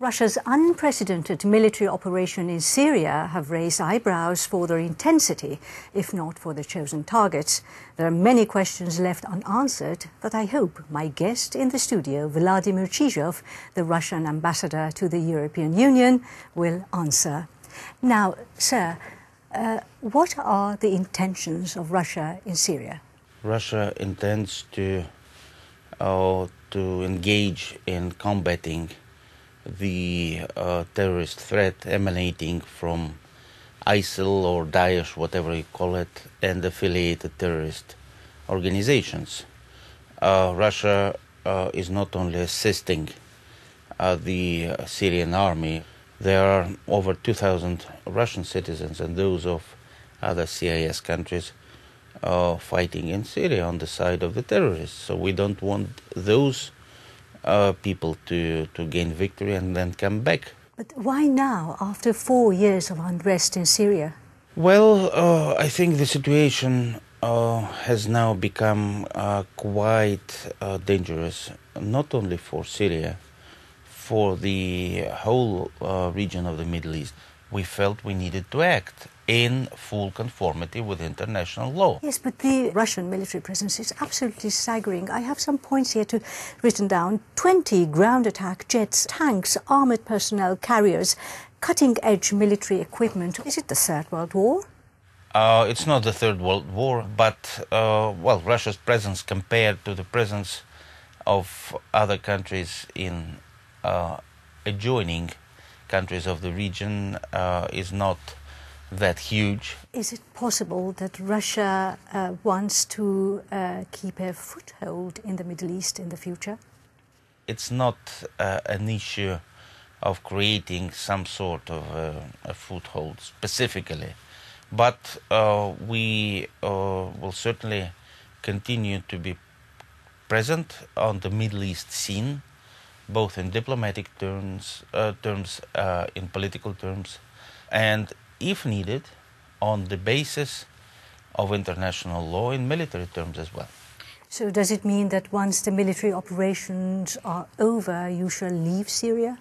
Russia's unprecedented military operation in Syria have raised eyebrows for their intensity, if not for the chosen targets. There are many questions left unanswered that I hope my guest in the studio, Vladimir Chizov, the Russian ambassador to the European Union, will answer. Now, sir, what are the intentions of Russia in Syria? Russia intends to engage in combating the terrorist threat emanating from ISIL or Daesh, whatever you call it, and affiliated terrorist organizations. Russia is not only assisting the Syrian army. There are over 2,000 Russian citizens and those of other CIS countries fighting in Syria on the side of the terrorists. So we don't want those people to gain victory and then come back. But why now, after 4 years of unrest in Syria? Well, I think the situation has now become quite dangerous, not only for Syria, for the whole region of the Middle East. We felt we needed to act in full conformity with international law. Yes, but the Russian military presence is absolutely staggering. I have some points here written down. 20 ground attack jets, tanks, armoured personnel, carriers, cutting-edge military equipment. Is it the Third World War? It's not the Third World War, but, well, Russia's presence compared to the presence of other countries in adjoining countries of the region is not that huge. Is it possible that Russia wants to keep a foothold in the Middle East in the future? It's not an issue of creating some sort of a foothold specifically, but we will certainly continue to be present on the Middle East scene, both in diplomatic terms, in political terms, and if needed, on the basis of international law in military terms as well. So does it mean that once the military operations are over, you shall leave Syria?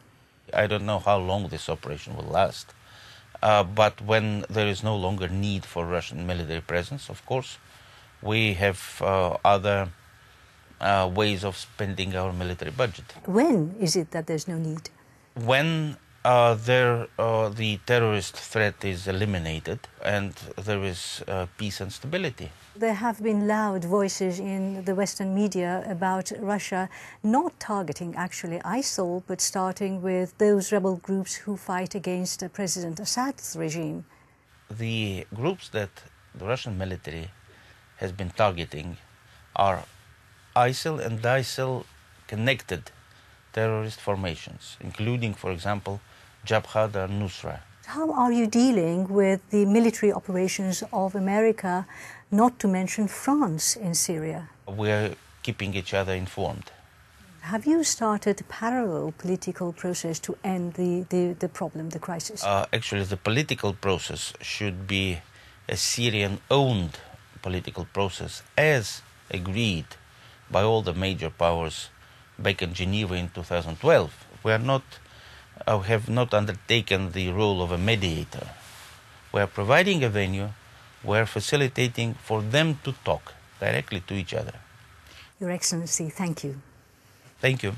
I don't know how long this operation will last, but when there is no longer need for Russian military presence, of course, we have other ways of spending our military budget. When is it that there's no need? When the terrorist threat is eliminated and there is peace and stability. There have been loud voices in the Western media about Russia not targeting actually ISIL, but starting with those rebel groups who fight against President Assad's regime. The groups that the Russian military has been targeting are ISIL and ISIL-connected terrorist formations, including, for example, Jabhat al-Nusra. How are you dealing with the military operations of America, not to mention France, in Syria? We are keeping each other informed. Have you started a parallel political process to end the problem, the crisis? Actually, the political process should be a Syrian-owned political process, as agreed by all the major powers back in Geneva in 2012. We have not undertaken the role of a mediator. We are providing a venue, we are facilitating for them to talk directly to each other. Your Excellency, thank you. Thank you.